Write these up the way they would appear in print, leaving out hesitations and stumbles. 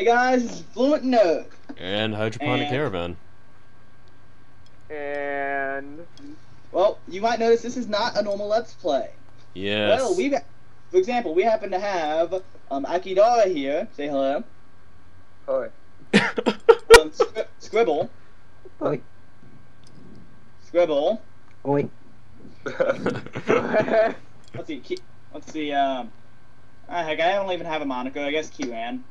Hey guys, this is Fluent Nerd. And HydroponicCaravan. And... Well, you might notice this is not a normal Let's Play. Yes. Well, for example, we happen to have Akidara here. Say hello. Hi. Scribble. Oi. Scribble. Oi. Let's see, heck, I don't even have a moniker. I guess Keeran.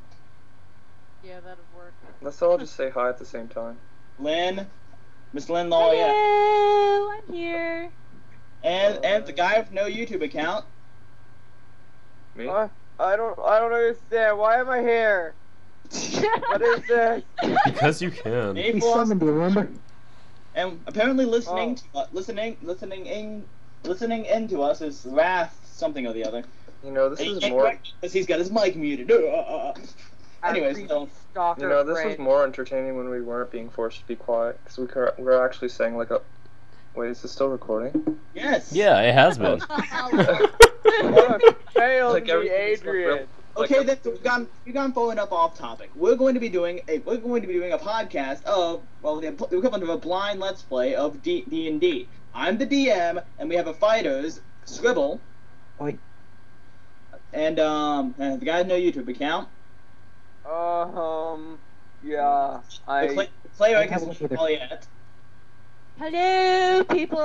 Yeah, that'd work. Let's all just say hi at the same time. Lynn. Miss Lynn Lawyer. Hello, I'm here. And the guy with no YouTube account. Me? I don't understand. Why am I here? What is this? Because you can. Hey, We boss. summoned you, remember? And apparently listening into us is Wrath something or the other. You know, this And he is can't more... correct me because he's got his mic muted. Anyways, so, Stalker You know, this was friend. more entertaining when we weren't being forced to be quiet, because we're actually saying like a... Wait, is this still recording? yes. Yeah, it has been. What a fail Like to be everything's Adrian. real- Okay, like then we've gone far enough off topic. We're going to be doing a podcast of the equivalent of a blind Let's Play of D&D. I'm the DM, and we have a fighters Scribble. Oi. And the guy with no YouTube account. Yeah, The cleric have is one either. Juliet. Hello, people.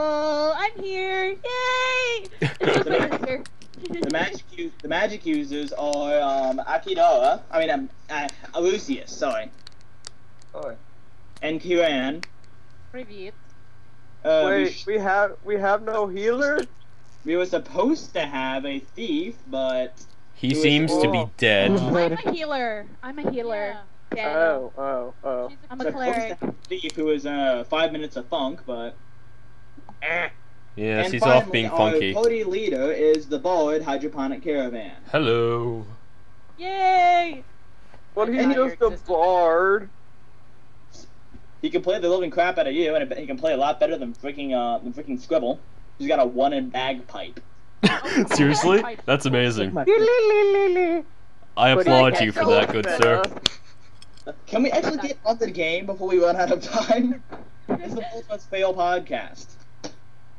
I'm here. Yay! The magic users are Akidara. Aruceus. Sorry. Hi. And Keeran. Привет. wait, we have no healer? We were supposed to have a thief, but He seems to be dead. I'm a healer. I'm a healer. Yeah. Oh. I'm a supposed cleric. to have a thief who is 5 minutes of funk, but. Yes, And he's finally, off being funky. Our party leader is the bard HydroponicCaravan. Hello. Yay! But he's And just a bard. He can play the living crap out of you, and he can play a lot better than freaking Scribble. He's got a one-in bagpipe. Seriously? That's amazing. I But applaud he you for can that, good sir. Can we actually get on to the game before we run out of time? This is the Ultimate Fail podcast.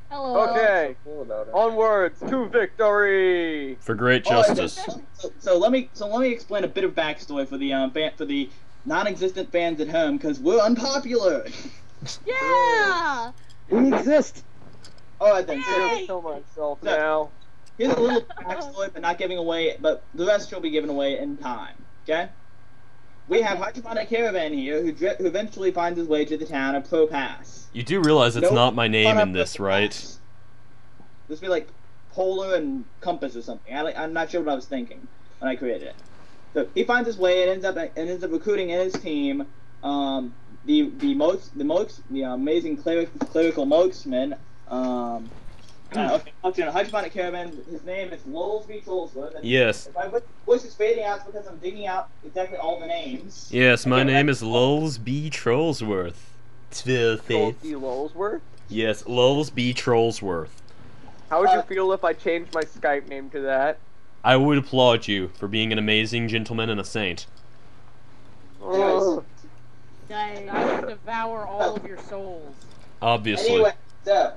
Hello. Okay, Cool about it. onwards to victory. For great Alright, justice. So let me explain a bit of backstory for the non-existent fans at home, because we're unpopular. Yeah! We exist! Alright then, Yay! so Kill myself No. now. here's a little backstory, but not giving away, but the rest will be given away in time, okay? We have HydroponicCaravan here, who eventually finds his way to the town of Pro Pass. You do realize it's Nope. not my name Fun in up this, with right? Pass. This would be like polar and compass or something. I'm not sure what I was thinking when I created it. So he finds his way and ends up recruiting in his team the amazing clerical marksman. HydroponicCaravan. His name is Lullabye Trollsworth. And Yes. if my voice is fading out, it's because I'm digging out exactly all the names. Yes, my Okay, name is Lullabye Trollsworth. Goldie Lolsworth. Yes, Lullabye Trollsworth. How would you feel if I changed my Skype name to that? I would applaud you for being an amazing gentleman and a saint. Oh. Dang. I would devour all of your souls. Obviously. Anyway, so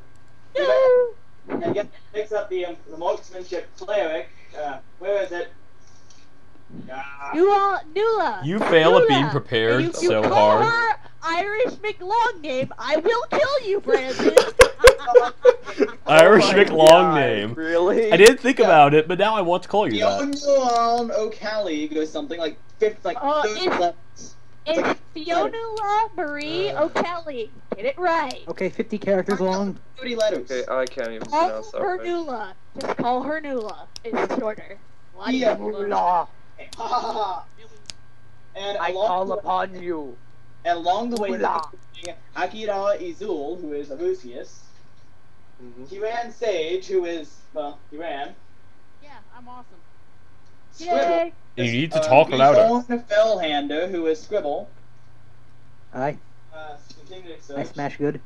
and get picks up the marksmanship cleric. Where is it? Nula. You fail at being Nula. prepared You so call hard. her Irish McLong name, I will kill you, Brandon. Irish Oh my McLong God, name. Really? I didn't think about it, but now I want to call you that. Fionnuala O'Callaghan goes something like 30 it's- levels. It's Fionnuala Marie O'Kelly. Get it right. Okay, 50 characters long. 30 letters. Okay, I can't even Call pronounce that her right. Nula. Just call her Nula. It's shorter. Yeah. Nula, Ha ha ha. And I call upon you. along the way, Nula. Akidara Ivul, who is Aruceus, Keeran Sage, who is Keeran. Yeah, I'm awesome. Scribble. Yay! You need to talk louder. Bigourn Fellhander, who is Scribble. Aye, Continue to I search. smash good.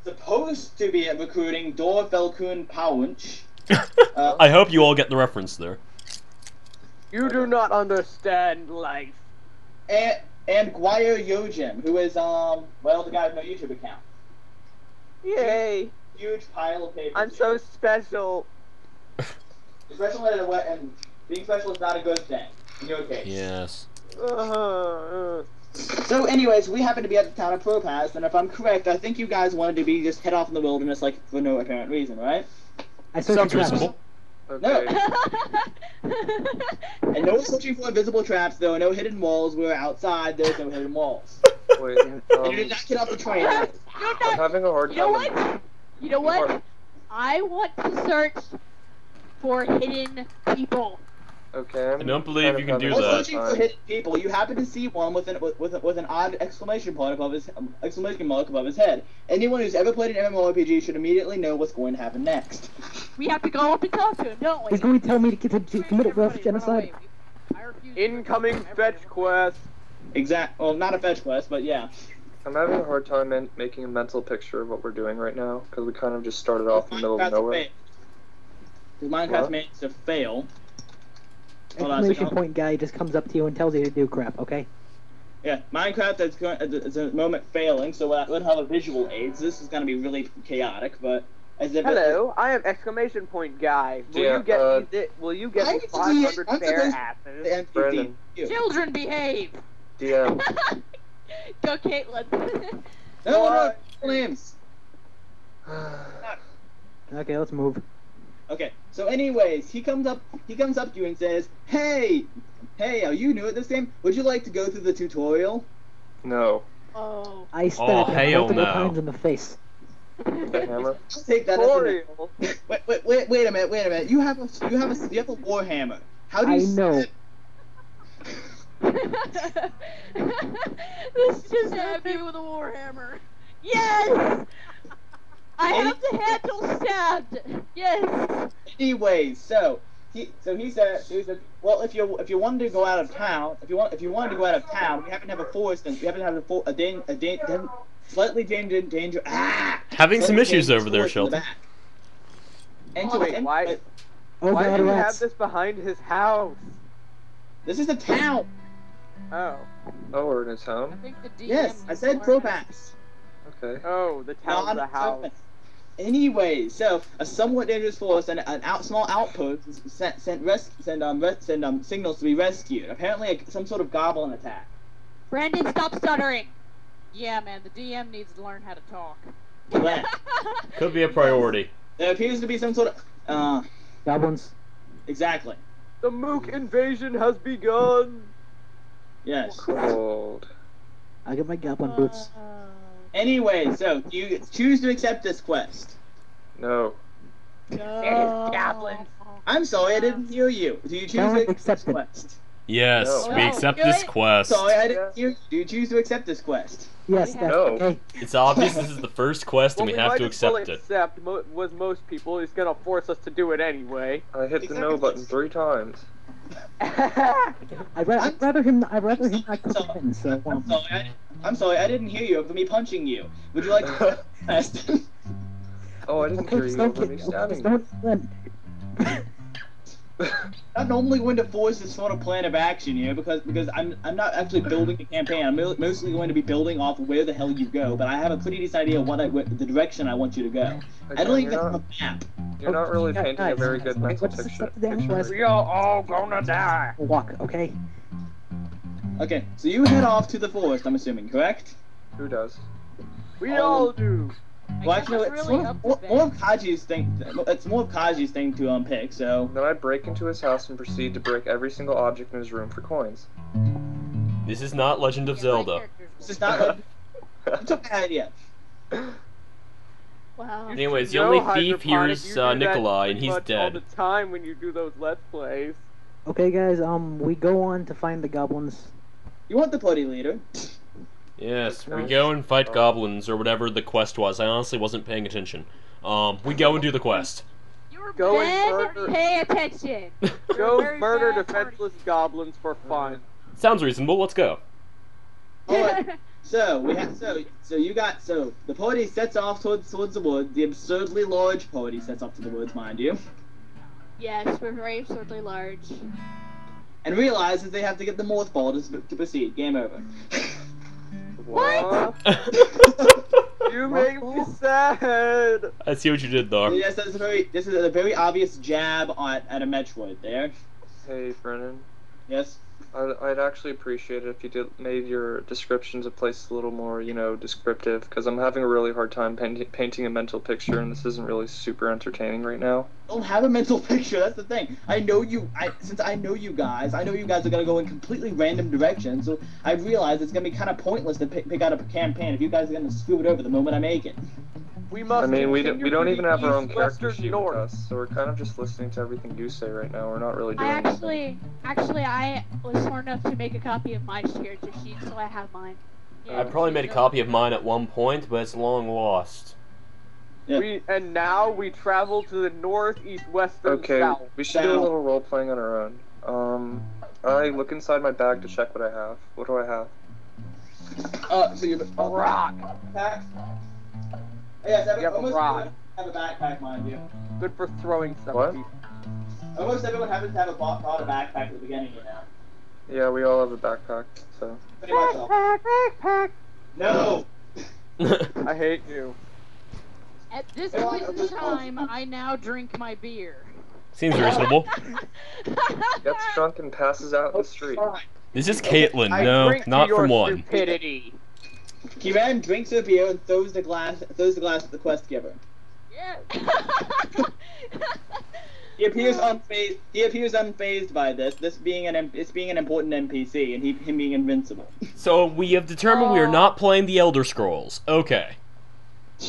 Supposed to be recruiting Dor Felkun Paunch. I hope you all get the reference there. You do not understand life. and Guire Yojim, who is well, the guy with no YouTube account. Yay! Huge pile of papers. I'm so special. Special and being special is not a good thing in your case. Yes. So, anyways, we happen to be at the town of Propass, and if I'm correct, I think you guys wanted to be just head off in the wilderness, like for no apparent reason, right? I searched Sounds the traps. reasonable. Okay. And no searching for invisible traps. There were no hidden walls. We were outside. There's no hidden walls. Wait. And you did not get off the train. I'm having a hard You know time. what? You know what? I want to search for hidden people. Okay. I don't believe you can do While that. searching for hidden people, you happen to see one with an odd exclamation mark above his head. Anyone who's ever played an MMORPG should immediately know what's going to happen next. We have to go up and talk to him, don't we? He's going to tell me to commit a rough genocide. Incoming fetch quest. Well, not a fetch quest, but yeah. I'm having a hard time making a mental picture of what we're doing right now because we kind of just started off in the middle of nowhere. Minecraft managed to fail. Exclamation point guy just comes up to you and tells you to do crap, okay? Yeah, Minecraft is at the moment failing, so we don't have a visual aid, so this is going to be really chaotic, but... Hello, I am exclamation point guy. Will you get me 500 fair asses? Brandon. Children behave! DM. Go, Caitlin. No, names. Okay, let's move. Okay, so anyways, he comes up to you and says, Hey, are you new at this game? Would you like to go through the tutorial? No. Oh. I stabbed him hell multiple no. times in the face. The hammer. I'll take that Tutorial. Wait a minute. You have a warhammer. How do you I know. This just happened with a warhammer. Yes! I have the handle stabbed. Yes. Anyways, so he said, well, if you wanted to go out of town, we happen to have a forest, and we happen to have slightly dangerous. Having some issues over there, Shelton. Why Oh do god, you have rats. this behind his house? This is a town. Oh. Oh, we're in a I town? think the DM Yes, I needs said to learn Propass. Okay. Oh, the town's Not the house. Anyway, so a somewhat dangerous forest and an small outpost sent signals to be rescued. Apparently, some sort of goblin attack. Brandon, stop stuttering. Yeah, man, the DM needs to learn how to talk. Glenn, Could be a priority. there appears to be some sort of Goblins. exactly. The Mook invasion has begun. Yes. Cold. I'll get my goblin boots. Anyway, so you choose to accept this quest. No. Goblins. I'm sorry, I didn't hear you. Do you choose Don't to accept accept this it. quest? Yes, No. we accept this Good. quest. Sorry, I didn't hear you. Do you choose to accept this quest? Yes, We that's have- okay. It's obvious this is the first quest and we have to accept it. Was most people is gonna force us to do it anyway. I hit the no button 3 times. I'd rather him not cook in, so I'm sorry, I didn't hear you over me punching you. Would you like to test? Oh, I didn't okay, hear just you don't over me get, stabbing. just don't I'm normally going to force this sort of plan of action here because I'm not actually building a campaign. I'm mostly going to be building off of where the hell you go, but I have a pretty decent idea of the direction I want you to go. I don't even have a map. You're not really Yeah, painting a guys, very good okay, mental let's just picture. set the damn quest. We are all gonna die. walk, okay? Okay, so you head off to the forest, I'm assuming, correct? Who does? We all do. Well, actually, it's really up to more of Kaji's thing. It's more of Kaji's thing to pick. So Then I break into his house and proceed to break every single object in his room for coins. This is not Legend of Zelda. this is not. It's a bad idea. Wow. Anyways, the You only know, thief here Hydroponic, is you do that Nikolai, and pretty he's much all dead. the time when you do those let's plays. Okay, guys, we go on to find the goblins. You want the party leader? Yes, we go and fight goblins, or whatever the quest was. I honestly wasn't paying attention. We go and do the quest. You're Go and bad. murder- Pay attention. You're a Go very murder bad party. defenseless goblins for fun. Sounds reasonable, let's go. Alright, so we have so the party sets off towards the woods. The absurdly large party sets off to the woods, mind you. Yes, we're very absurdly large. and realizes they have to get the mothball to proceed. Game over. What? You make me sad. I see what you did, though. Yes, this is a very obvious jab at a Metroid there. Hey, Brennan. Yes. I'd actually appreciate it if you made your descriptions of places a little more, descriptive, because I'm having a really hard time painting a mental picture, and this isn't really super entertaining right now. I don't have a mental picture. That's the thing. Since I know you guys are gonna go in completely random directions. So I realize it's gonna be kind of pointless to pick out a campaign if you guys are gonna screw it over the moment I make it. We don't even have our own character sheet with us, so we're kind of just listening to everything you say right now. We're not really doing anything. I was smart enough to make a copy of my character sheet, so I have mine. Yeah, I probably made a copy of mine at one point, but it's long lost. Yeah. And now we travel to the north, east, west, and south. Okay, we should do a little role playing on our own. I look inside my bag to check what I have. What do I have? So you have A rock. backpack? Yes, You have a rod. Have a backpack, mind you. Good for throwing stuff. What? Almost everyone happens to have brought a backpack at the beginning, Yeah, we all have a backpack, so. Pretty much all. Backpack. No! I hate you. At this point in time, I now drink my beer. Seems reasonable. Gets drunk and passes out in the street. This is Caitlin. I No, drink not to your from one. Stupidity. Keeran drinks her beer and throws the glass at the quest giver. Yeah. He appears unfazed by this being an important NPC and him being invincible. So we have determined we are not playing the Elder Scrolls. Okay.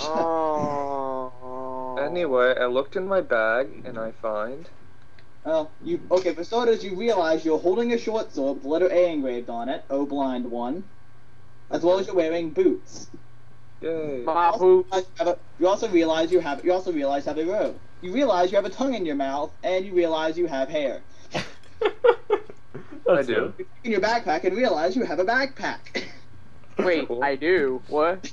Oh. Anyway, I looked in my bag and I find. For starters, you realize you're holding a short sword with the letter A engraved on it, O blind one, as well as you're wearing boots. Yay. My boots. You also realize you have a robe. You realize you have a tongue in your mouth, and you realize you have hair. I do. You look in your backpack and realize you have a backpack. Wait, I do. What?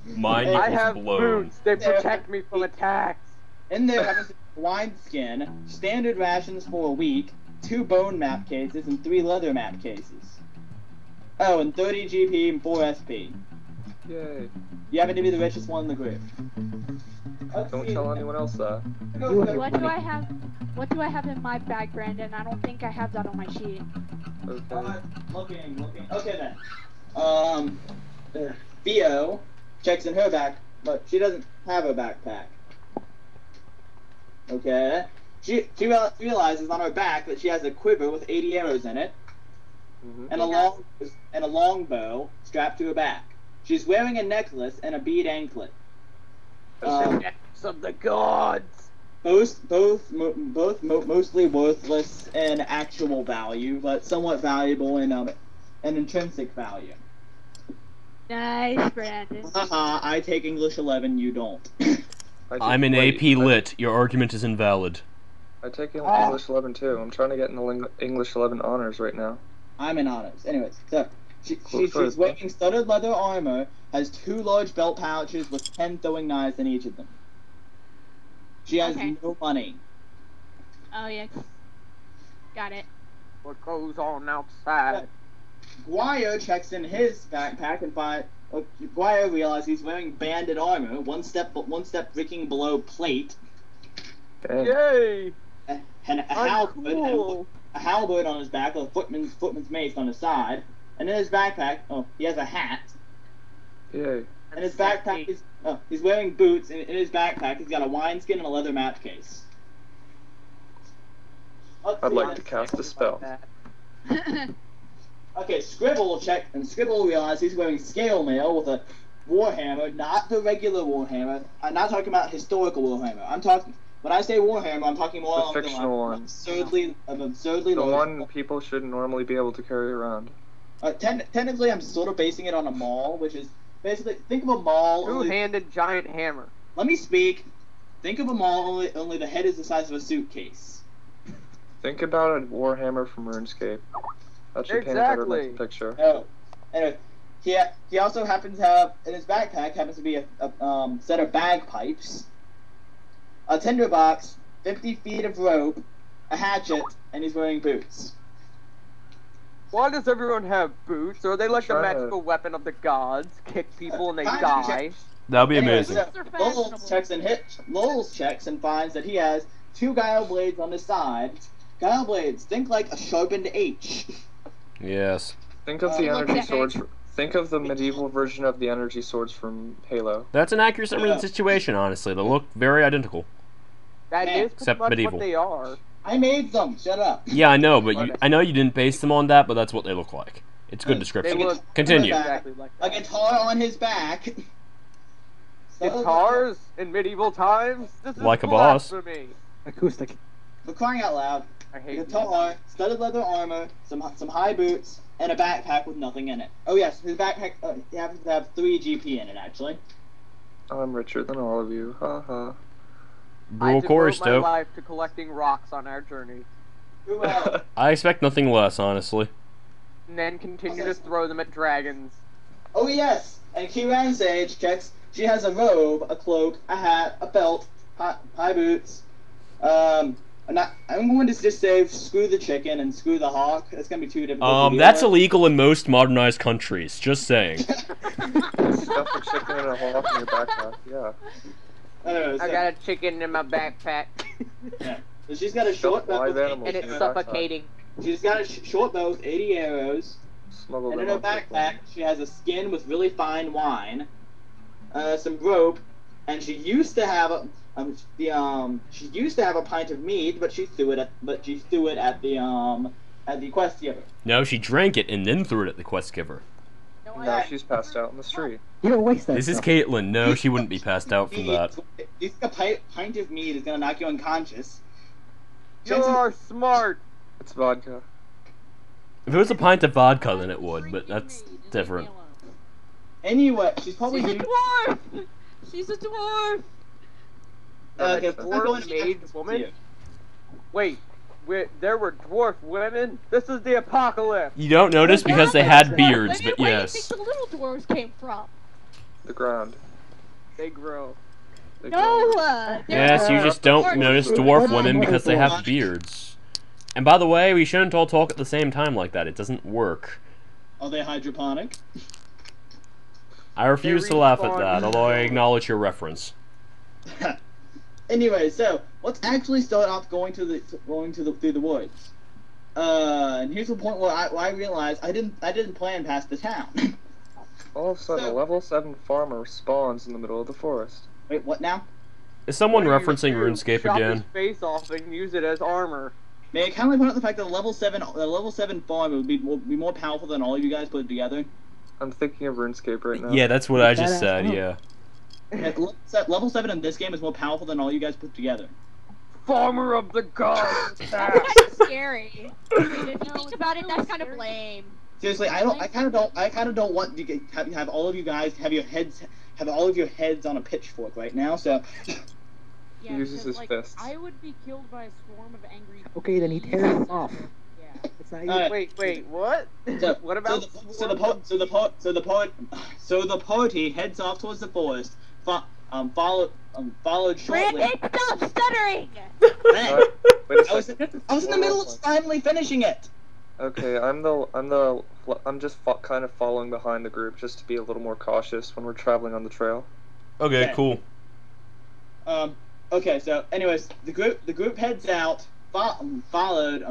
Mine I equals have blown. boots. They protect me from attacks. In there happens to be wine skin, standard rations for a week, 2 bone map cases, and 3 leather map cases. Oh, and 30 GP and 4 SP. Yay. You happen to be the richest one in the group. Don't tell anyone else that. What do I have in my bag, Brandon? I don't think I have that on my sheet. Okay. Looking. Okay then. Theo checks in her back, but she doesn't have a backpack. Okay. She realizes on her back that she has a quiver with 80 arrows in it, and a long bow strapped to her back. She's wearing a necklace and a bead anklet. Necklace of the gods. Both mostly worthless in actual value, but somewhat valuable in intrinsic value. Nice, Brandon. Haha, I take English 11, you don't. I'm in AP Lit. Your argument is invalid. I take English 11 too. I'm trying to get in the English 11 honors right now. I'm in honors. Anyways, so she's wearing studded leather armor, has 2 large belt pouches with 10 throwing knives in each of them. She has no money. Oh yeah. Got it. What goes on outside? Guire checks in his backpack and Guire realizes he's wearing banded armor, one step breaking below plate. Dang. Yay! And a halberd on his back, a footman's mace on his side, and in his backpack, he has a hat. Yay. And his backpack he's wearing boots, and in his backpack he's got a wineskin and a leather map case. I'd like to cast a spell. Okay, Scribble realizes he's wearing scale mail with a warhammer, not the regular warhammer. I'm not talking about historical warhammer. When I say warhammer, I'm talking more along the fictional one. Absurdly The low. one people shouldn't normally be able to carry around. Technically, I'm sort of basing it on a maul, which is basically, think of a maul. Two-handed giant hammer. Let me speak. Think of a maul, only the head is the size of a suitcase. Think about a warhammer from RuneScape. That should paint a better mental picture. Oh, anyway, he also happens to have in his backpack happens to be a set of bagpipes, a tinderbox, 50 feet of rope, a hatchet, and he's wearing boots. Why does everyone have boots? Or are they like the Trying to- magical weapon of the gods? Kick people and they die? That'd be Anyway, amazing. so They're Lowell's checks and finds that he has 2 guile blades on his side. Guile blades, think like a sharpened H. Yes. Think of the Look energy at swords. Think of the medieval version of the energy swords from Halo. That's an accurate summary of the situation, honestly. They look very identical. That Man, is pretty except much medieval. what they are. I made them. Shut up. Yeah, I know, but I know you didn't base them on that, but that's what they look like. It's a good They description. look Continue. exactly like A that. guitar on his back. Guitars in medieval times? This is Like a boss. blasphemy. Acoustic. For crying out loud. I A hate you. guitar, studded leather armor, some high boots, and a backpack with nothing in it. Oh yes, his backpack you have to have 3 GP in it actually. I'm richer than all of you. Ha ha. I Bro, chorus, devote my though. life to collecting rocks on our journey, Who else? I expect nothing less, honestly. and then continue to throw them at dragons. Oh yes, and Keeran's age checks. She has a robe, a cloak, a hat, a belt, high boots. I'm going to just say screw the chicken and screw the hawk. It's gonna be too difficult. to That's do. illegal in most modernized countries. Just saying. Stuff a chicken and a hawk in your backpack. Yeah. Anyway, I got a chicken in my backpack, so she's got a short bow. Live With animals. and it's in your suffocating. She's got a short bow with 80 arrows. Smuggle And them in her onto the plane. backpack, she has a skin with really fine wine, some rope, and she used to have a pint of mead, but she threw it at the quest giver. No, she drank it and then threw it at the quest giver. Now she's passed out in the street. You don't waste that This is stuff. Caitlin. No, she wouldn't be passed out from that. Do you think a pint of mead is gonna knock you unconscious? You are smart. It's vodka. If it was a pint of vodka, then it would, but that's different. Anyway, she's probably She's a used. dwarf! She's a dwarf! Okay, A I'm going dwarf to made ask woman? you. Wait, there were dwarf women? This is the apocalypse. You don't notice because they had beards, but Where do you yes. think the little dwarves came from? The ground. They grow. They No! grow. Yes, you just don't notice dwarf women because they have beards. And by the way, we shouldn't all talk at the same time like that. It doesn't work. Are they hydroponic? I refuse to laugh at respawn. that, although I acknowledge your reference. Anyway, so let's actually start off going through the woods. And here's the point where I realized I didn't plan past the town. All of a sudden, a level 7 farmer spawns in the middle of the forest. Wait, what now? Is someone What do you referencing do? RuneScape Chop again? his face off and use it as armor. May I kindly point out the fact that a level 7 farm would be more powerful than all of you guys put together? I'm thinking of RuneScape right now. Yeah, that's what I just Badass. said, Oh. yeah. Level 7 in this game is more powerful than all you guys put together. Farmer of the gods. That's kind of scary. I mean, if you think about it, that's kind of lame. Seriously, I kind of don't want to have all of you guys have all of your heads on a pitchfork right now. So He uses his fists. I would be killed by a swarm of angry. Okay, then he tears it off. Yeah. It's not Alright. Wait, what? So- What about so the party heads off towards the forest, followed shortly. Brandon, stop stuttering! Wait a I second. was in the middle of finally finishing it. Okay, I'm just kind of following behind the group just to be a little more cautious when we're traveling on the trail. Okay, Okay. cool. Okay, so anyways, the group heads out, followed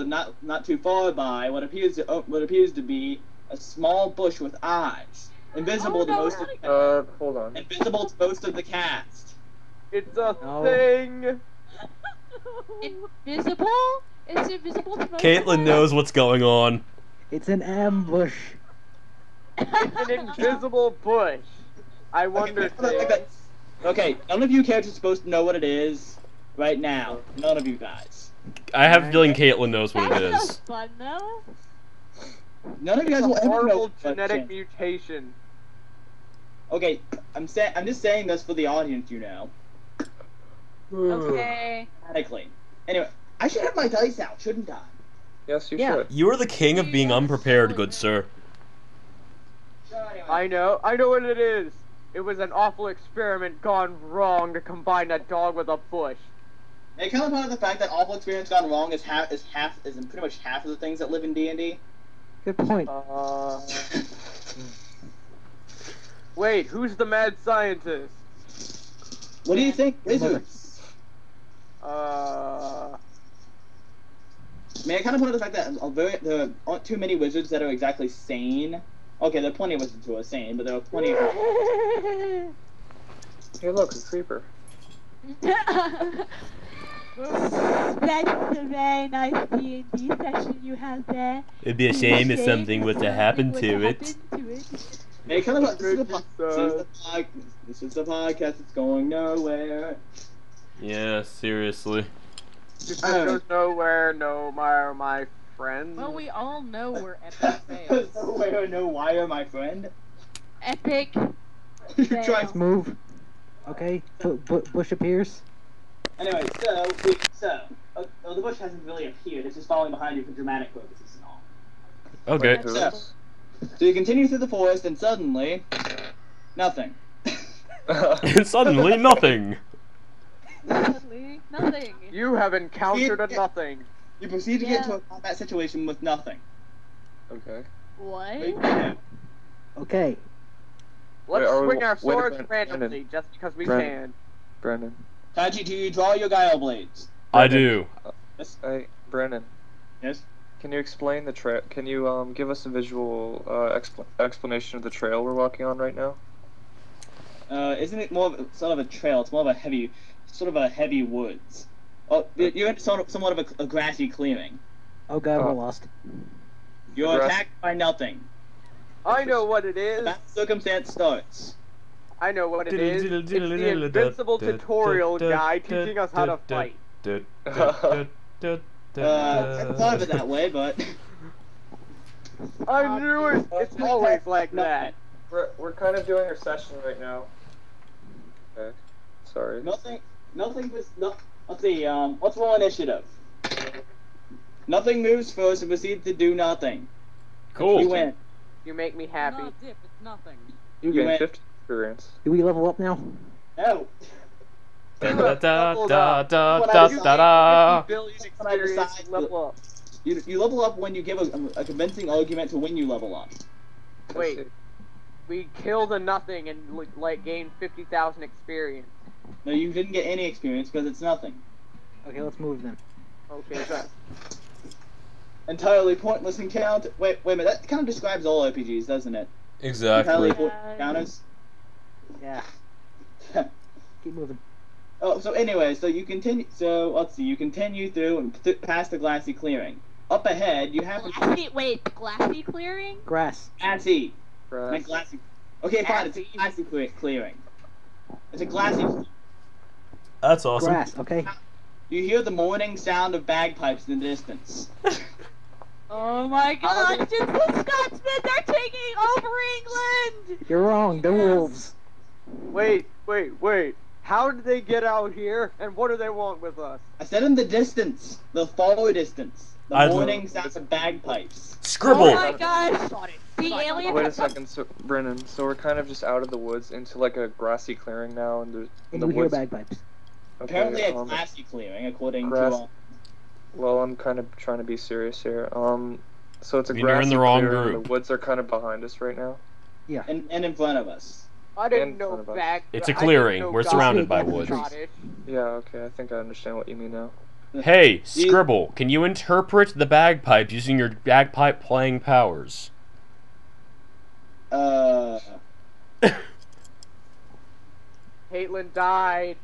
not too far by what appears to be a small bush with eyes, invisible Oh, to no, most really? Hold on. invisible to most of the cast. It's a No. thing. Invisible? It's invisible to most Caitlin of knows what's going on. It's an ambush. It's an invisible bush. I wonder. Okay, none of you characters are supposed to know what it is right now. None of you guys. I have a feeling Caitlin knows what That it sounds is. fun, though. It's None of you guys will a ever know. horrible what genetic it is. mutation. Okay, I'm just saying this for the audience, you know. Okay. Automatically. Anyway, I should have my dice out, shouldn't I? Yes, you Yeah. should. You are the king of being unprepared, good sir. I know what it is. It was an awful experiment gone wrong to combine a dog with a bush. It kind of point out the fact that awful experience gone wrong is pretty much half of the things that live in D&D. Good point. Wait, who's the mad scientist? What do you think, wizards? Uh, I mean, I kind of point out the fact that there aren't too many wizards that are exactly sane. Okay, there are plenty of wizards who are sane, but there are plenty of... Hey, look, a creeper. That's a very nice D&D session you have there. It'd be a shame if something was to happen to it. Hey, kind of, this is the podcast, it's going nowhere. Yeah, seriously. This goes nowhere, no more, my friend. Well, we all know where Epic fails. Nowhere, no wire, my friend. Epic. Try Let's move. Okay, bush appears. Anyway, the bush hasn't really appeared. It's just following behind you for dramatic purposes and all. Okay. So you continue through the forest, and suddenly, nothing. And suddenly, nothing. Suddenly, nothing. You have encountered a nothing. You proceed to get into a combat situation with nothing. Okay. What? Okay. Let's Wait, swing our wait, swords Brandon. randomly, just because we Brandon. can. Brandon. Taji, do you draw your guile blades? I do. Yes. Hey, Brandon. Yes. Can you explain the trail? Can you give us a visual explanation of the trail we're walking on right now? Isn't it more of sort of a trail? It's more of a heavy woods. Oh, you're in somewhat of a grassy clearing. Oh god, we're lost. You're Grass- attacked by nothing. I know what it The is. battle circumstance starts. I know what it is. It's the invincible tutorial guy teaching us how to fight. I thought of it that way, but I knew it. It's always like that. We're kind of doing our session right now. Okay. Sorry. nothing was no. Let's see. Let's roll initiative. Nothing moves first and proceeds to do nothing. Cool. You win. You make me happy. Not dip, it's nothing. You You gain win. 50 experience. Do we level up now? No. Da da da da What da I da da. Billy's When I experience decide- level up. You level up when you give a convincing argument to when you level up. Wait, we killed a nothing and like gained 50,000 experience. No, you didn't get any experience because it's nothing. Okay, let's move then. Okay, so Entirely pointless encounter. Wait a minute. That kind of describes all RPGs, doesn't it? Exactly. Entirely pointless encounters. Yeah. Keep moving. Oh, so anyway, so you continue. So let's see. You continue through and past the glassy clearing. Up ahead, you have a Glassy clearing? Grass. glassy. Grass. Meant glassy. Okay, fine. It's a glassy clearing. It's a glassy. That's awesome. Grass, okay. You hear the morning sound of bagpipes in the distance. Oh my god, just the Scotsmen are taking over England! You're wrong, they're wolves. wait. How did they get out here, and what do they want with us? I said in the distance, the far distance. The I'd- morning sound of bagpipes. Scribble. Oh my gosh! The alien Wait a has some- second, so Brennan. So we're kind of just out of the woods into like a grassy clearing now, and And the you hear woods. bagpipes. Okay, Apparently, it's glassy clearing, according grass- to. Well, I'm kind of trying to be serious here. So it's a I mean, you're in grassy the wrong clearing, group. The woods are kind of behind us right now. And in front of us. I didn't In know front of us. back. It's a I didn't clearing. know We're God surrounded by was woods. Scottish. Yeah, okay, I think I understand what you mean now. Hey, Scribble, can you interpret the bagpipe using your bagpipe playing powers? Caitlin died.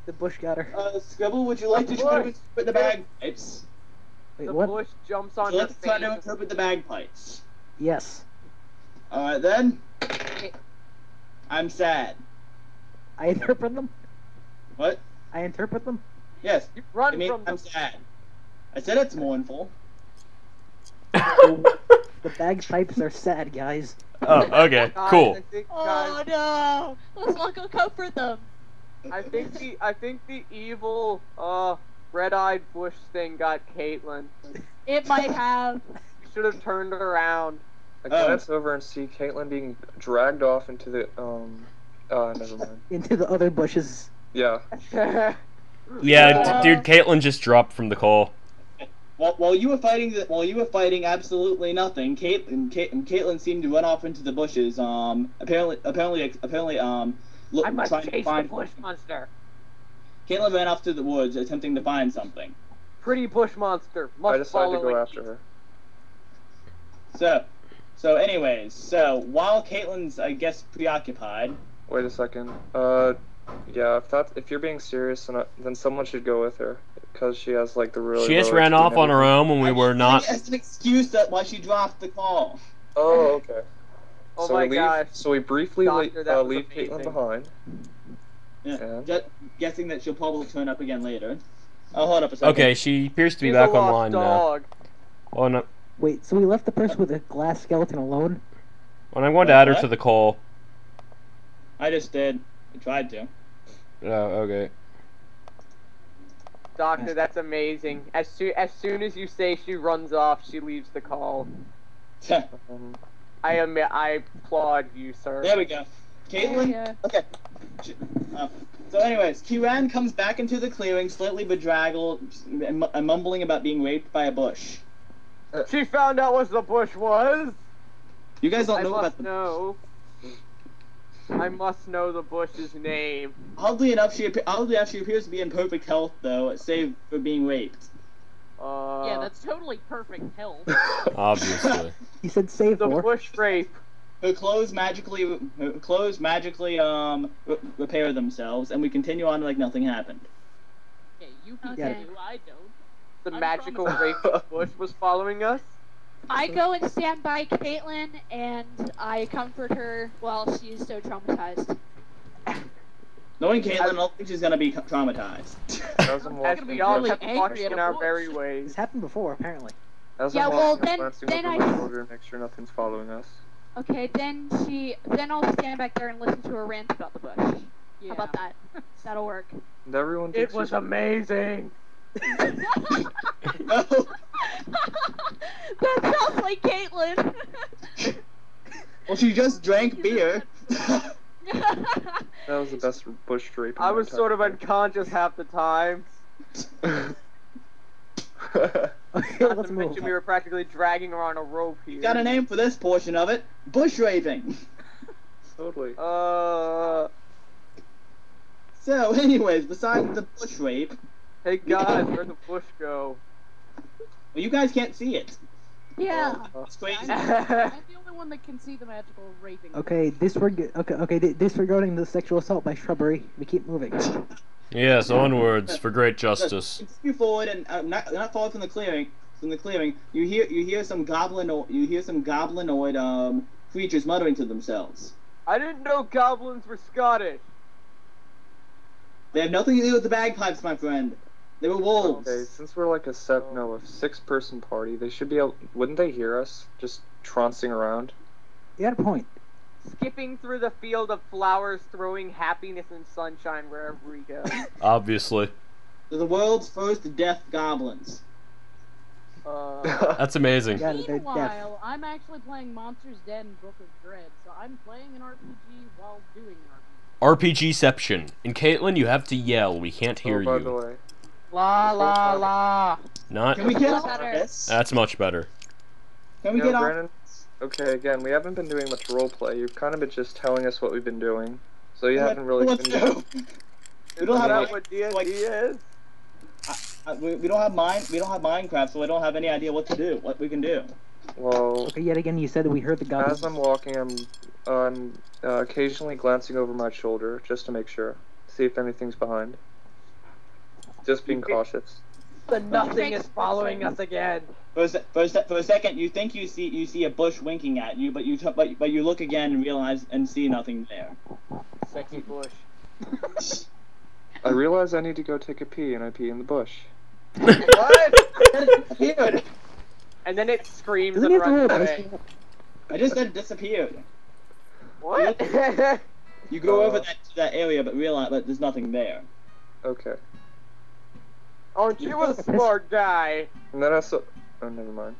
The bush got her. Scribble, would you like to try to interpret the bagpipes? Wait, The what? bush jumps Would on you her like to try to face. interpret the bagpipes? Yes. Alright then. I'm sad. I interpret them? What? I interpret them? Yes. You I run mean, from I'm them. sad. I said it's mournful. The bagpipes are sad, guys. Oh, okay, Guys, cool. I think, Oh no! Let's not go comfort them. I think the evil red-eyed bush thing got Caitlin. It might have. We should have turned around. I glance over and see Caitlin being dragged off into the never mind. Into the other bushes. Yeah. Yeah, dude, Caitlin just dropped from the call. while you were fighting absolutely nothing, Caitlin seemed to run off into the bushes. Apparently, I must trying to chase the find. bush monster. Caitlin ran off to the woods, attempting to find something. Pretty bush monster. Must I decided to follow go it. after her. So anyways, so while Caitlin's, I guess, preoccupied. Wait a second. Yeah, if you're being serious, then someone should go with her, because she has like the really. She just low ran HP off and on her everything. own when we were not. As an excuse that why she dropped the call. Oh, okay. Oh So my we leave. gosh. So we briefly Doctor, that was leave amazing. Caitlin behind. Yeah. And? Just guessing that she'll probably turn up again later. Oh, hold up a second. Okay, she appears to be He's back a lost online now. dog. Oh no. Wait, so we left the person with a glass skeleton alone? Well, I'm going to add her What? to the call. I just did. I tried to. Oh, okay. Doctor, that's amazing. As soon as you say she runs off, she leaves the call. I applaud you, sir. There we go. Caitlin? Yeah. Okay. So anyways, Keeran comes back into the clearing, slightly bedraggled, and mumbling about being raped by a bush. She found out what the bush was. You guys don't I know must about the... know. I must know the bush's name. Oddly enough, she appears to be in perfect health, though, save for being raped. Yeah, that's totally perfect health. Obviously. He said save the for. bush rape. Her clothes magically repair themselves, and we continue on like nothing happened. Yeah, you can Okay. do, I don't. The I magical promise. rape bush was following us. I go and stand by Caitlin and I comfort her while she is so traumatized. Knowing Caitlin, I don't think she's gonna be traumatized. As I'm As walking, we all really kept angry walking at in a our bush. very ways. This happened before, apparently. as Yeah, I'm well, walking, I'm then- glancing then over I- my shoulder to make sure nothing's following us. Okay, then I'll stand back there and listen to her rant about the bush. Yeah. How about that? That'll work. And everyone It takes was their- amazing. No. That sounds like Caitlin. Well, she just drank beer. That was the best bush rape. I was sort of unconscious half the time. Okay, Not let's to move. mention we were practically dragging her on a rope here. Got a name for this portion of it: bush raping. Totally. So, anyways, besides the bush rape, Hey guys, where'd the bush go? well, you guys can't see it. Yeah. It's crazy. I'm the only one that can see the magical raping. Okay, disregarding the sexual assault by shrubbery, we keep moving. Yes, onwards for great justice. Continue forward, and not far from the clearing. You hear some goblinoid creatures muttering to themselves. I didn't know goblins were Scottish. They have nothing to do with the bagpipes, my friend. They were wolves. Okay, since we're like a 6-person party, they should be able. Wouldn't they hear us just trouncing around? You got a point. Skipping through the field of flowers, throwing happiness and sunshine wherever we go. Obviously. They're the world's first death goblins. That's amazing. Yeah, they're deaf. Meanwhile, I'm actually playing Monsters Dead and Book of Dread, so I'm playing an RPG while doing an RPGception. And Caitlin, you have to yell. We can't hear By the you. way, La la la. Not. Can we get That's off better. this? That's much better. Can we you know, get off? Brandon. Okay, again, we haven't been doing much roleplay. You've kind of been just telling us what we've been doing, so you haven't really Let's been. go. We don't Is have that any- what D&D like- is? We don't have Minecraft, so I don't have any idea what to do. What we can do. Well, Okay, yet again, you said that we heard the goblins. as I'm walking, I'm occasionally glancing over my shoulder just to make sure, see if anything's behind. Just being cautious. The nothing is following us again. For a second, you think you see a bush winking at you, but you look again and realize and see nothing there. Sexy bush. I realize I need to go take a pee, and I pee in the bush. What? Disappeared. And then it screams Doesn't and he have to runs roll away. dice? I just said it disappeared. What? You go over that area, but realize that there's nothing there. Okay. Aren't you a smart guy? And then I saw. Oh, never mind.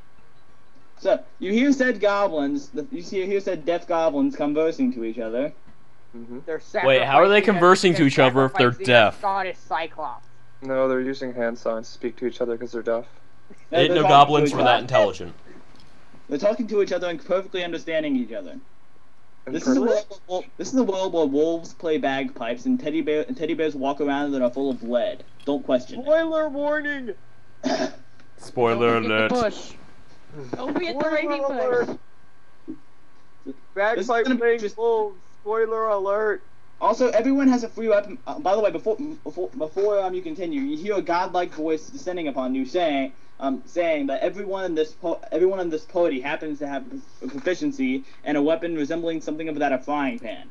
So you hear said goblins. You hear said deaf goblins conversing to each other. Mm-hmm. They're Wait, how are they sacrificing conversing to each other if they're sacrificing a deaf? Scottish Cyclops. No, they're using hand signs to speak to each other because they're deaf. Ain't no goblins were that intelligent. They're talking to each other and perfectly understanding each other. This is a world where wolves play bagpipes and teddy bears walk around that are full of lead. Don't question it. Spoiler warning! Spoiler alert. Don't be at the rainy bush. Bagpipe playing wolves. Spoiler alert. Also, everyone has a free weapon. By the way, before you continue, you hear a godlike voice descending upon you, saying that everyone in this party happens to have a proficiency in a weapon resembling something of that a frying pan.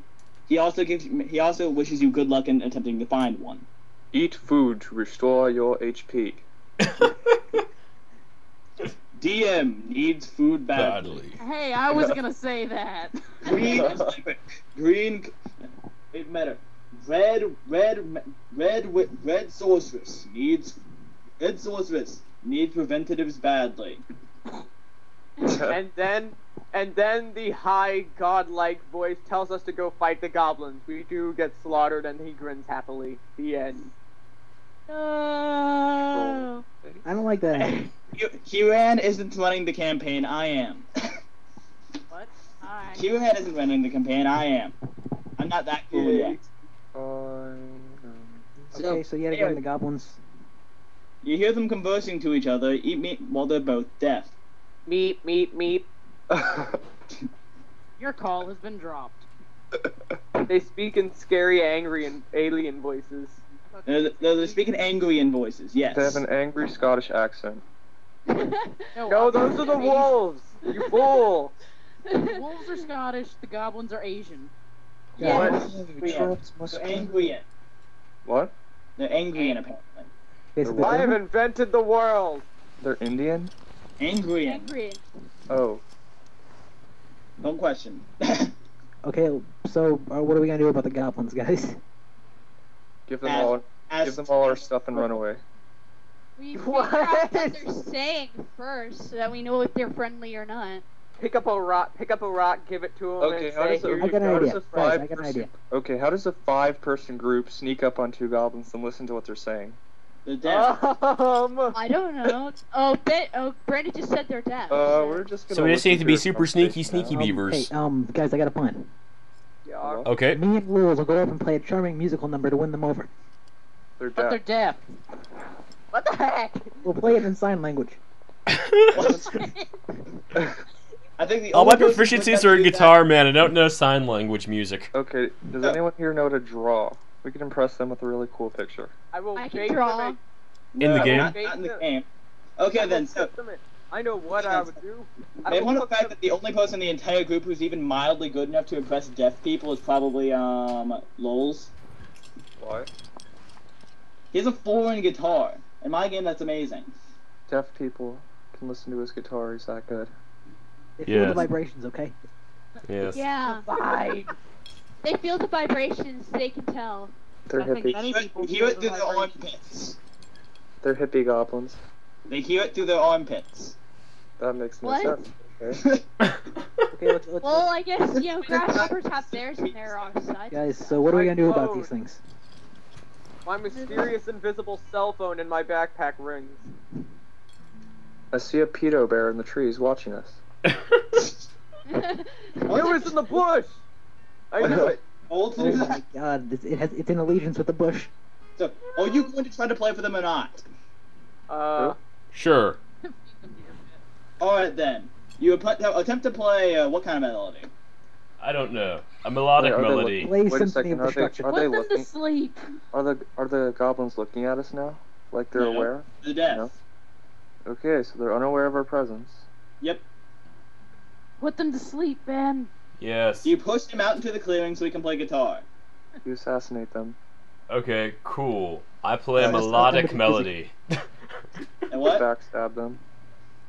He also wishes you good luck in attempting to find one. Eat food to restore your HP. DM needs food badly. Hey, I was gonna say that. Green. It matter. Red sorceress needs preventatives badly. and then the high godlike voice tells us to go fight the goblins. We do get slaughtered, and he grins happily. The end. No. I don't like that. Keeran isn't running the campaign. I am. What? Alright. Keeran isn't running the campaign. I am. I'm not that cool yet. Okay, so yet again the goblins. You hear them conversing to each other. Eat meat while they're both deaf. Meep, meep, meep. Your call has been dropped. They speak in scary, angry, and alien voices. They're speaking angry in voices. Yes. They have an angry Scottish accent. No, those are the wolves. You fool. The wolves are Scottish, the goblins are Asian. Yeah. What? They're angry in. What? They're angry in apparently. I have invented the world. They're Indian? Angry in. Angry. Oh. Don't question. Okay, so what are we gonna do about the goblins, guys? Give them all our stuff and run away. We figure out what they're saying first, so that we know if they're friendly or not. Pick up a rock, give it to him, Okay, and how say, does a, "Here I got an how idea. does a Guys, I got an five-person idea. Okay, how does a 5-person group sneak up on 2 goblins and listen to what they're saying? They're deaf. I don't know. Brandon just said they're deaf. We're just gonna. So we just need to be super sneaky, sneaky beavers. Hey, guys, I got a plan. Yeah, Okay. Me and Lul will go up and play a charming musical number to win them over. They're But they're deaf. deaf. what the heck? We'll play it in sign language. I think the All my only person proficiencies who are in can do guitar, man. I don't know sign language music. Okay, does anyone here know how to draw? We can impress them with a really cool picture. I will I can bake draw. them In the No, game? Not in the game. Okay then, so I know what I would do. based on the fact that the only person in the entire group who's even mildly good enough to impress deaf people is probably Lols. Why? He has a foreign guitar. In my game, that's amazing. Deaf people can listen to his guitar. He's that good. They feel the Yes. vibrations, okay? Yes. Yeah. They feel the vibrations. They can tell. They're I think hippie. many people Hear it feel through the their vibration. armpits. They're hippie goblins. They hear it through their armpits. That makes no What? sense. Okay. Okay, let's Well, I guess grasshoppers have theirs and they're on sides. guys, so what are we gonna do about these things? My mysterious invisible cell phone in my backpack rings. I see a pedo bear in the trees watching us. It was in the bush. I knew it. Hold Oh my god, it's in allegiance with the bush. So, are you going to try to play for them or not? Sure. Alright then. You attempt to play, what kind of melody? I don't know. A melodic Wait, are they melody. Play Wait a Symphony second. of Are Destruction. they Put them to looking? sleep. Are the goblins looking at us now? Like they're No. aware? The deaf. No. Okay, so they're unaware of our presence. Yep. Put them to sleep, man. Yes. You push him out into the clearing so he can play guitar. You assassinate them. Okay, cool. I play a That's melodic not melody. And what? Backstab them.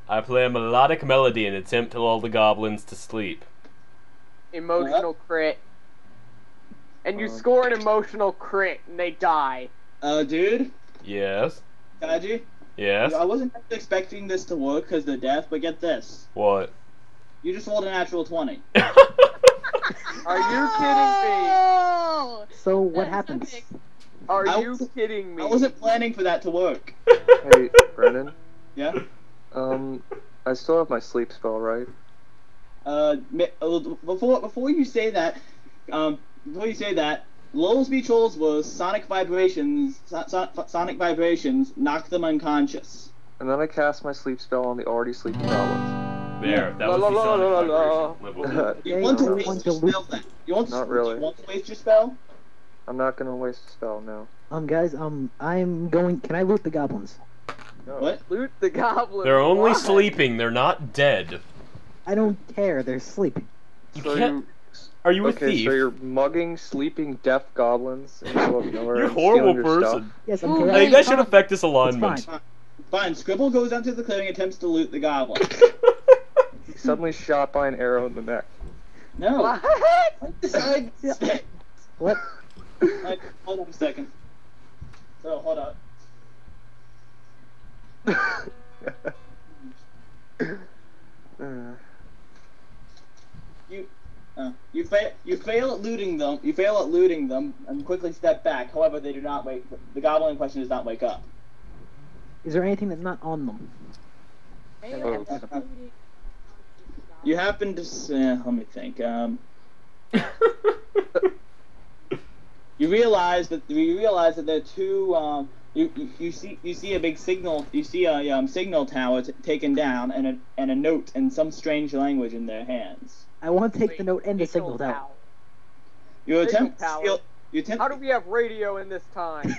I play a melodic melody and attempt to lull the goblins to sleep. Emotional crit. And you score an emotional crit, and they die. Dude? Yes. Kaji? Yes. I wasn't expecting this to work because they're deaf, but get this. What? You just rolled a natural 20. Are you kidding Oh! So what That's happens? epic. me? Are I you wasn't- kidding me? I wasn't planning for that to work. Hey, Brennan. Yeah? I still have my sleep spell, right? Before you say that, Lullabye Trolls was sonic vibrations. Sonic vibrations knock them unconscious. And then I cast my sleep spell on the already sleeping goblins. There, that La, was la, the la, sonic la, vibration. Live with it. You Okay, want to I waste want your to spell then? You want Not really. to waste your spell? I'm not gonna waste a spell, no. Guys, I'm going. Can I loot the goblins? No. What? Loot the goblins. They're only Why? sleeping, they're not dead. I don't care. They're sleeping. You So can't... Are you a okay, thief? so you're mugging sleeping deaf goblins in the middle of nowhere. You're a and horrible stealing your person. Yes, I'm Ooh, I correct. think that should Fine. affect this It's alignment. fine. Fine. Scribble goes down to the clearing and attempts to loot the goblin. He's suddenly shot by an arrow in the neck. No. What? I decide. What? Hold on a second. So hold up. You fail at looting them. You fail at looting them and quickly step back. However, they do not wake. The goblin in question does not wake up. Is there anything that's not on them? You happen to. Let me think. You realize that there are two. You see a big signal. You see a signal tower taken down and a note in some strange language in their hands. I want to take the note and the signal tower. You attempt. Signal To tower. steal, you attempt. How do we have radio in this time?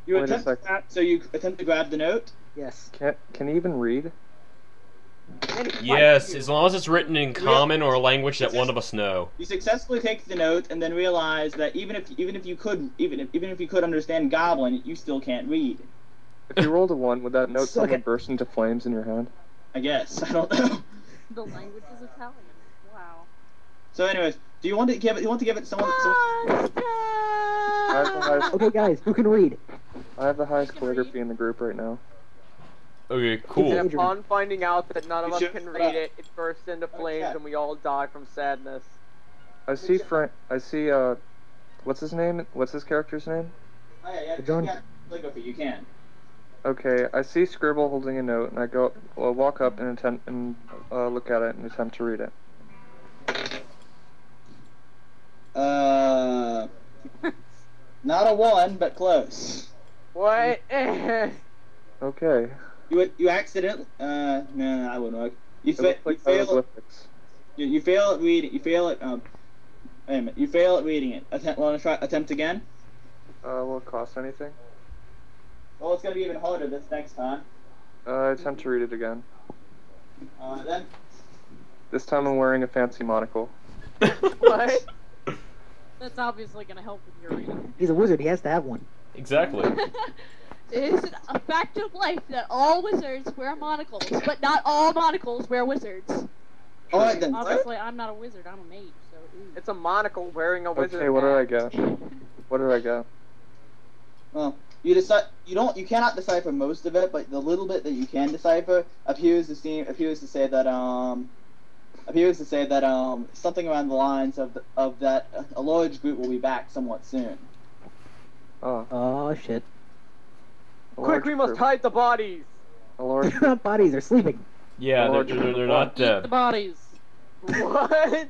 You Wait a attempt. To second. grab, so you attempt to grab the note. Yes. Can he even read? Yes, as long as it's written in common or a language that one of us know. You successfully take the note and then realize that even if you could understand Goblin, you still can't read. If you rolled a 1, would that note Suck suddenly it. burst into flames in your hand? I guess. I don't know. The language is Italian. Wow. So, anyways, do you want to give it? You want to give it to someone? I have the highest, Okay, guys, who can read? I have the highest calligraphy in the group right now. Okay, cool. Yeah. And upon finding out that none of You us should- can read it, it bursts into flames Okay. and we all die from sadness. I see what's his name? What's his character's name? Oh, yeah, John. yeah, calligraphy, you can. Okay, I see Scribble holding a note, and I walk up and look at it and attempt to read it. Not a 1, but close. What? Okay. You accidentally. No, I wouldn't work. You It looks like fail. hieroglyphics. You fail at reading. You fail at. Wait a minute. You fail at reading it. Want to try? Attempt again. Will it cost anything? Well, it's gonna be even harder this next time. Attempt to read it again. Then. This time I'm wearing a fancy monocle. What? That's obviously gonna help with your reading. He's a wizard. He has to have one. Exactly. It is a fact of life that all wizards wear monocles, but not all monocles wear wizards. All right then. Obviously, I'm not a wizard. I'm a mage. So. Ooh. It's a monocle wearing a wizard. Okay, what did I hat. get? What did I get? Well, you decide. You cannot decipher most of it, but the little bit that you can decipher appears to say that something around the lines of that a large group will be back somewhat soon. Oh, Oh shit. a Quick, large we must group. hide the bodies! A large They're not bodies. They're sleeping. Yeah, they're not The dead. bodies. What?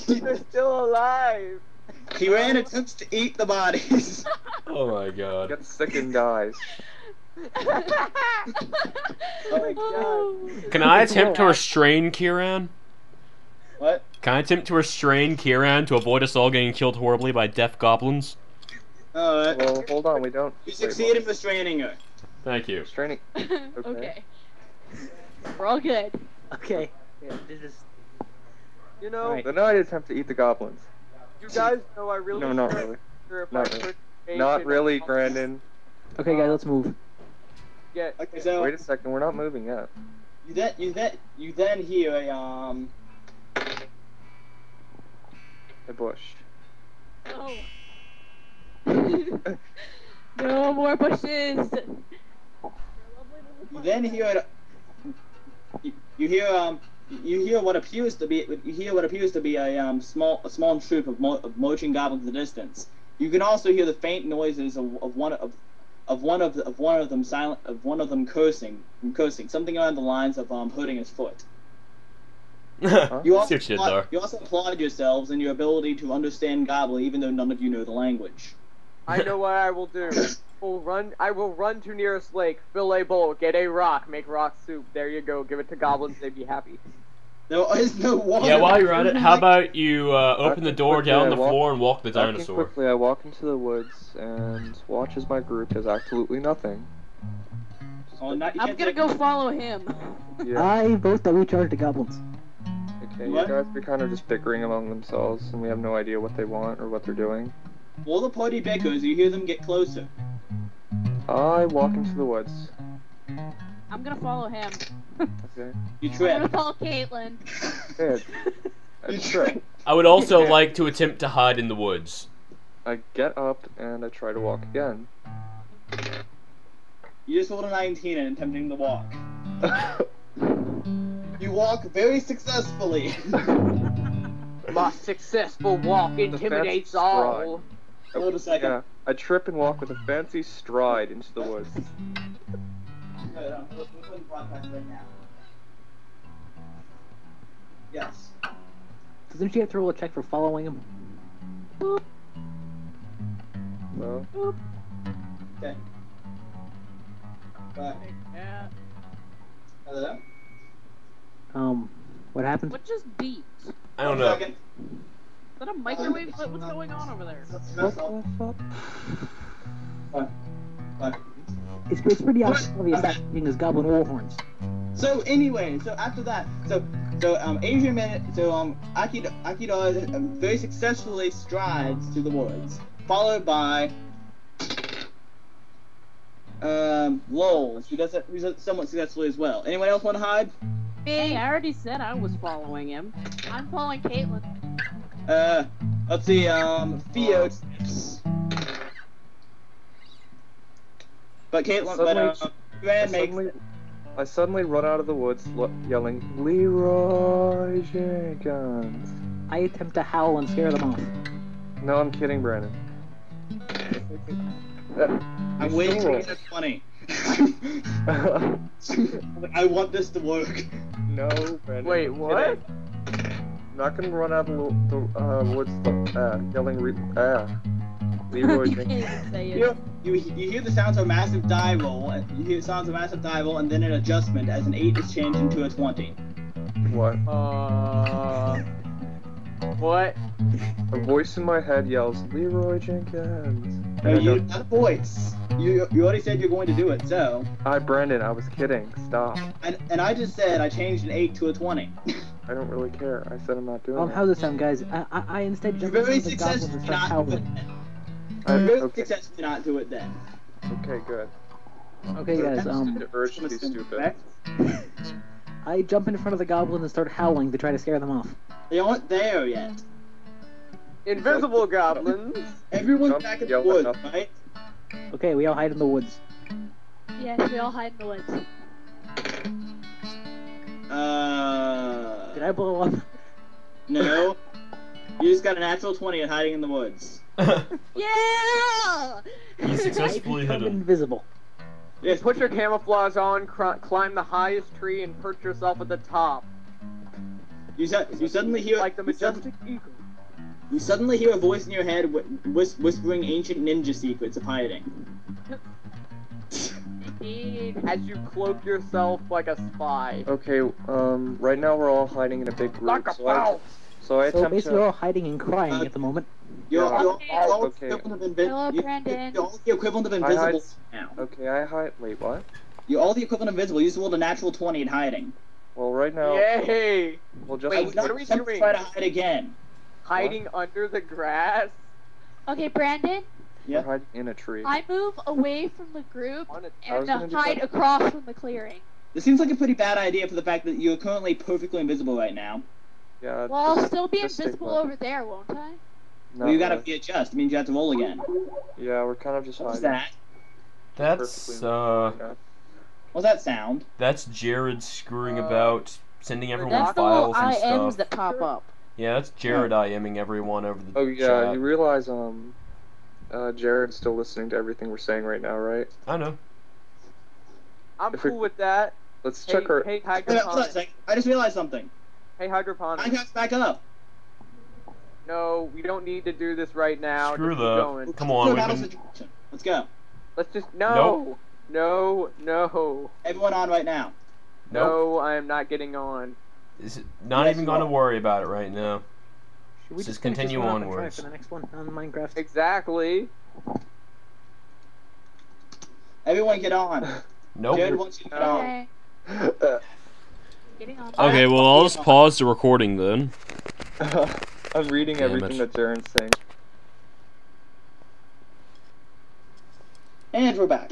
They're still alive! Keeran attempts to eat the bodies. Oh my god. gets sick and dies. Oh my god. Can I attempt to restrain Keeran? What? Can I attempt to restrain Keeran to avoid us all getting killed horribly by deaf goblins? Alright. Well, hold on, we don't. You wait, succeed in restraining her. Thank you. Restraining. Okay. We're all good. Okay. Yeah, this is. You know, Alright. Then I'd attempt to eat the goblins. you guys know I really No, not really. sure if Not I really. could Not really, Brandon. Okay, guys, let's move. Get Okay, so Wait a second, we're not moving yet. you then hear a A bush. Oh. No more bushes. You then hear you hear what appears to be a small troop of marching goblins in the distance. You can also hear the faint noises of one of them cursing something along the lines of hurting his foot. You also, See what you did there. you also applaud yourselves in your ability to understand Goblin, even though none of you know the language. I know what I will do. I will run to nearest lake, fill a bowl, get a rock, make rock soup. There you go. Give it to goblins. They'd be happy. There is no water. Yeah, while you're at it, how about you open the door, get on the floor, and walk the dinosaur? Quickly, I walk into the woods and watch as my group does absolutely nothing. Oh, I'm gonna go follow him. Yeah. I vote that we charge the goblins. Okay, What? you guys are kind of just bickering among themselves, and we have no idea what they want or what they're doing. While the party bickers, you hear them get closer. I walk into the woods. I'm gonna follow him. Okay. You I'm trip. gonna follow Caitlin. Good. You I trip. I would also like to attempt to hide in the woods. I get up and I try to walk again. You just rolled a 19 and attempting to walk. You walk very successfully. My successful walk intimidates stride. all. Hold a second. Yeah, I trip and walk with a fancy stride into the woods. Good, we're putting broadcast right now. Yes. Doesn't she have to roll a check for following him? So, Okay. Right. Yeah. Hello? What happens? What just beeped? I don't know. Second. Is that a microwave? What's going on over there? Mess up. Fine. Fine. It's pretty obvious that thing is goblin war horns. So anyway, so after that, Akidara very successfully strides to the woods, followed by Lowell, who does it somewhat successfully as well. Anyone else want to hide? Hey, I already said I was following him. I'm following Caitlin. Let's see, Theo. But Caitlin, I suddenly run out of the woods yelling, Leroy Jenkins. I attempt to howl and scare them off. No, I'm kidding, Brandon. I'm waiting to get a 20. I want this to work. No, Brandon. Wait, what? I'm not gonna run out of the woods yelling Leroy You Jenkins. can't even say it. You hear the sounds of a massive die roll, and then an adjustment as an 8 is changed into a 20. What? What? A voice in my head yells, Leroy Jenkins. No, you not a voice. You already said you're going to do it, so. Hi, Brandon, I was kidding. Stop. And I just said I changed an 8 to a 20. I don't really care. I said I'm not doing it. How's this sound, guys? I instead You're jump into very the goblins and successfully start not do it howling. then. You're very Okay. successfully not do it then. Okay, good. Okay, guys, The urge to be stupid. I jump in front of the goblin and start howling to try to scare them off. They aren't there yet. Invisible goblins. Everyone's Jump, back in the yell at woods, nothing. right? Okay, we all hide in the woods. Yes, we all hide in the woods. Did I blow up? No. You just got a natural 20 at hiding in the woods. Yeah! You successfully hit I'm him. invisible. Yes. Put your camouflage on, climb the highest tree, and perch yourself at the top. You suddenly hear Like the majestic eagle. You suddenly hear a voice in your head whispering ancient ninja secrets of hiding. Indeed. As you cloak yourself like a spy. Okay, right now we're all hiding in a big group. Like a So mouse! I So attempt basically, we're all to. hiding and crying at the moment. You're Yeah. all Okay. equivalent of Hello, Brandon. You're all the equivalent of I invisible hide- now. Okay, I hide. Wait, what? You're all the equivalent of invisible. You just rolled a natural 20 at hiding. Well, right now Yay! we'll just. I Wait, would what not are we attempt to doing? try to hide again. Hiding under the grass? Okay, Brandon, We're hiding in a tree. I move away from the group On a I was and gonna do hide that. across from the clearing. This seems like a pretty bad idea for the fact that you're currently perfectly invisible right now. Yeah. Well, I'll still be just stay invisible put. over there, won't I? Well, you gotta really. readjust. It means you have to roll again. Yeah, we're kind of just What's hiding. that? That's Yeah. What's that sound? that's Jared screwing about, sending everyone That's the little files and IMs stuff. that pop up. Yeah, that's Jared IMing everyone over the Oh yeah, chat. you realize Jared's still listening to everything we're saying right now, right? I know. I'm If cool with that. Let's Hey, check our. hey, Hold on a hydroponics. second. I just realized something. Hey, hydroponics. Minecraft's back up. No, we don't need to do this right now. Screw Just keep that. going. Come on, we've Battle been... situation. Let's go. Let's just no, no. Everyone on right now. Nope. No, I am not getting on. Is it not Yes, even you going to are. worry about it right now. Should we Let's just just finish this continue one up and try onwards. for the next one on Minecraft? Exactly. Everyone get on. Nope. Jared wants you to get on. Okay. Getting on. Okay, well, I'll just pause the recording then. I'm reading Damn everything it. that Jared's saying. And we're back.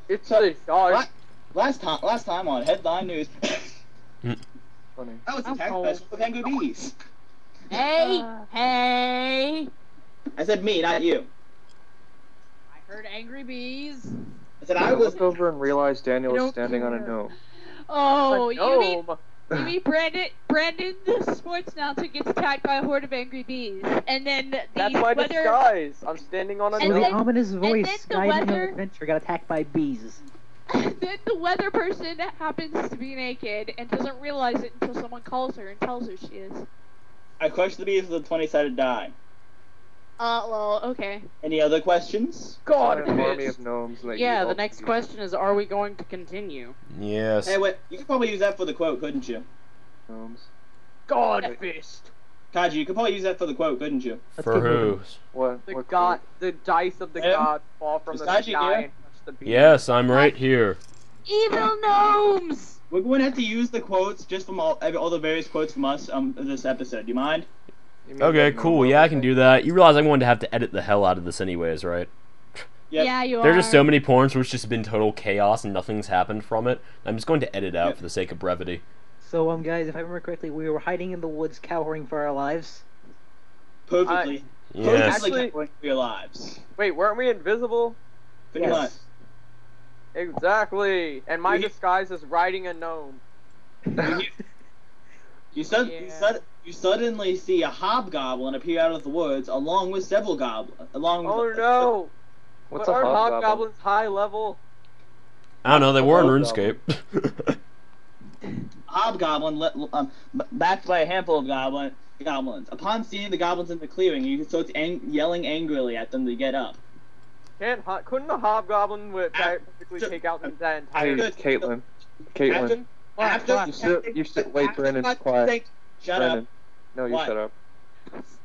It's So, the shot. Last time on Headline News. Funny. That was I'm attacked cold. by some angry bees. Hey, hey! I said me, not you. I heard angry bees. I said I I was. looked over and realized Daniel I was don't standing on a care. gnome. Oh, A you mean gnome. Brandon, the sports announcer, gets attacked by a horde of angry bees, and then the That's my weather. disguise. I'm standing on a And So the then- gnome. ominous voice then the guiding weather- your adventure got attacked by bees. Then the weather person happens to be naked and doesn't realize it until someone calls her and tells her she is. I crushed the bees with a 20-sided die. Well, okay. Any other questions? God, An army bitch. of gnomes. And they Yeah, eat the all next bees. question is, are we going to continue? Yes. Hey, wait. You could probably use that for the quote, couldn't you? Gnomes. God fist. Kaji, you could probably use that for the quote, couldn't you? Let's For keep who? moving. What? The what god, the dice of the Him? gods fall from Is the Kaji sky here? and touch the bees. Yes, I'm right here. Evil gnomes! We're going to have to use the quotes just from all the various quotes from us this episode. Do you mind? You mean Okay, like gnome cool. Yeah, I can overlay? do that. You realize I'm going to have to edit the hell out of this anyways, right? Yep. Yeah, you There are. are just so many points where it's just been total chaos and nothing's happened from it. I'm just going to edit out Yep. for the sake of brevity. So, guys, if I remember correctly, we were hiding in the woods, cowering for our lives. Perfectly. Yes. Perfectly Actually- covering for your lives. Wait, weren't we invisible? Pretty Yes. much. Exactly. And my We- disguise is riding a gnome. You Yeah. suddenly see a hobgoblin appear out of the woods, along with several goblins. Oh no! What's But a aren't hobgoblin? hobgoblins high level? I don't know, they were in Hobgoblin. RuneScape. Hobgoblin, backed by a handful of goblins. Upon seeing the goblins in the clearing, you start yelling angrily at them to get up. Couldn't a hobgoblin practically Just- take out that Hey, entire? Caitlin. Caitlin. You should wait, Brandon, quiet. Shut Brandon. up. No, you What? shut up.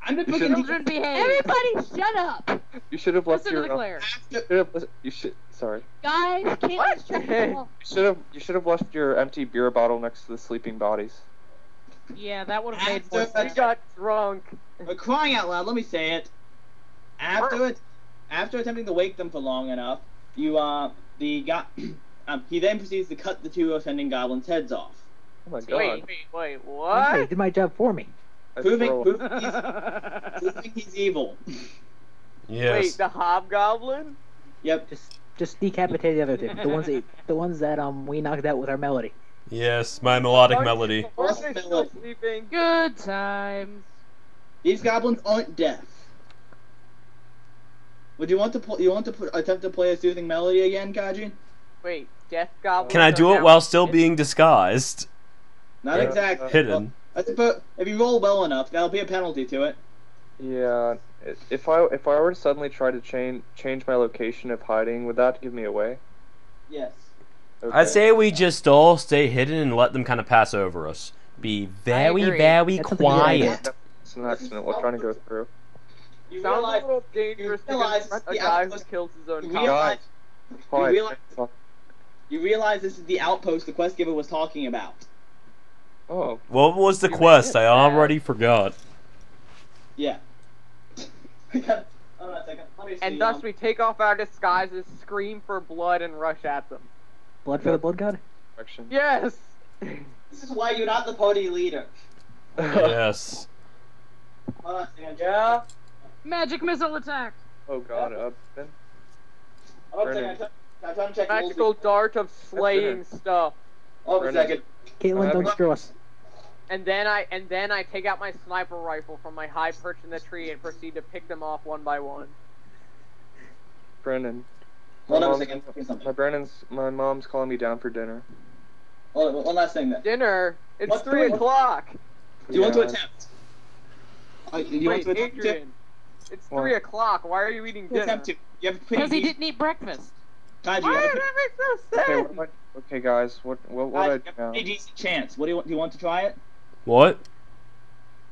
I'm the You fucking should've- Children behave! Everybody, shut up! You should have left Listen to your. the glare. You should. Sorry. Guys, Caitlin's trying to What? walk. You should have left your empty beer bottle next to the sleeping bodies. Yeah, that would have made more After- We sense. got drunk. We're crying out loud. Let me say it. After attempting to wake them for long enough, he then proceeds to cut the two offending goblins' heads off, Oh my god. Wait, Okay, what? did my job for me. I proving throw- he's evil. Wait, Yes. the hobgoblin? Yep. Just decapitate the other two. The ones that we knocked out with our melody. Yes, my melodic melody. Aren't they still sleeping? Good times. These goblins aren't deaf. Would you want to attempt to play a soothing melody again, Kaji? Wait, death goblins? Can I are do it now while still dead? being disguised? Not Yeah. exactly. Hidden. I suppose if you roll well enough, that'll be a penalty to it. Yeah. If I were to suddenly try to change my location of hiding, would that give me away? Yes. Okay. I'd say we just all stay hidden and let them kind of pass over us. Be very, agree. very That's something good idea. quiet. It's an accident. We're trying to go through. You Sounds realize, a little dangerous to realize confront a the guy who outpost- kills his own you cop. realize, Quiet. realize- you realize this is the outpost the quest giver was talking about. Oh. What was the You quest? made it I already forgot. Yeah. Hold on a second. Let me see. And thus we take off our disguises, scream for blood, and rush at them. Blood for the blood god? Direction. Yes! This is why you're not the party leader. Yes. Hold on a second. Yeah? Magic missile attack. Oh god. Ben? Hold on a second. I'm trying to check. Magical dart of slaying stuff. Hold on a second. Caitlin, don't screw us. And then I take out my sniper rifle from my high perch in the tree and proceed to pick them off one by one. Brendan. Hold on a mom's- second. Here's something. My mom's calling me down for dinner. Hold on, one last thing then. Dinner. It's What's 3 doing? o'clock. Do you want to Yeah. attempt? You want Wait, to attempt to? Adrian. It's What? 3 o'clock. Why are you eating dinner? Attempt to. You have a Because he pretty didn't eat breakfast. Kaji, you Why have a did pretty- that make no Okay, sense? what am I? Okay, guys, what Kaji, I you do have a now? pretty decent chance. What do you want to try it? What?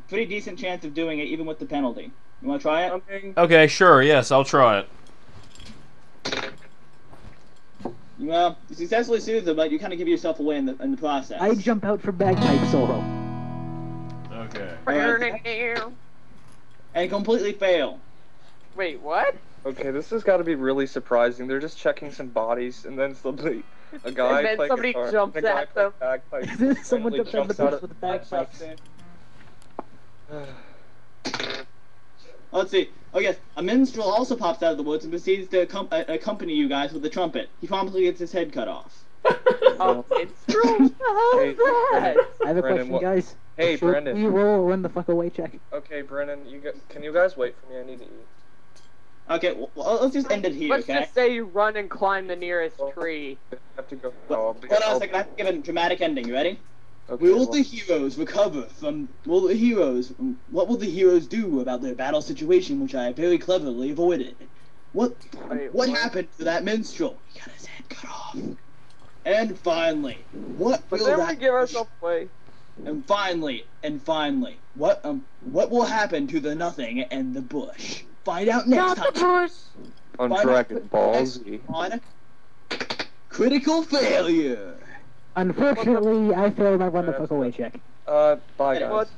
Pretty decent chance of doing it even with the penalty. You want to try it? Something. Okay, sure, yes, I'll try it. You successfully soothe them, but you kind of give yourself away in the process. I jump out for bagpipe solo. Okay. And completely fail. Wait, what? Okay, this has got to be really surprising. They're just checking some bodies, and then suddenly a guy And then playing somebody guitar, jumps and a guy at them. playing bagpipes Someone randomly jumps out of the jumps booth with the bagpipes. Let's see. Oh yes, a minstrel also pops out of the woods and proceeds to accompany you guys with the trumpet. He promptly gets his head cut off. Oh, it's true. Hey, that? I have a Brendan, question, what- guys. Hey, Should Brendan. we roll or run the fuck away check? Okay, Brennan, can you guys wait for me? I need to eat. Okay, well, let's just end it here, Let's okay? just say you run and climb the nearest tree. I have to go. Hold on a second, I have to give a dramatic ending. You ready? Okay, Will well, the heroes recover from? What will the heroes do about their battle situation, which I very cleverly avoided? What Wait, what what? happened to that minstrel? He got his head cut off. And finally, what But will then that? we give ourselves away. And finally, what will happen to the nothing and the bush? Find out next Not the time bush. on Find out Dragon Ball next Z. on Critical Failure. Unfortunately, I failed my run the fuck away check. Bye Hey, guys.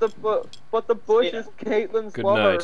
But the bush is Caitlin's Good lover. night.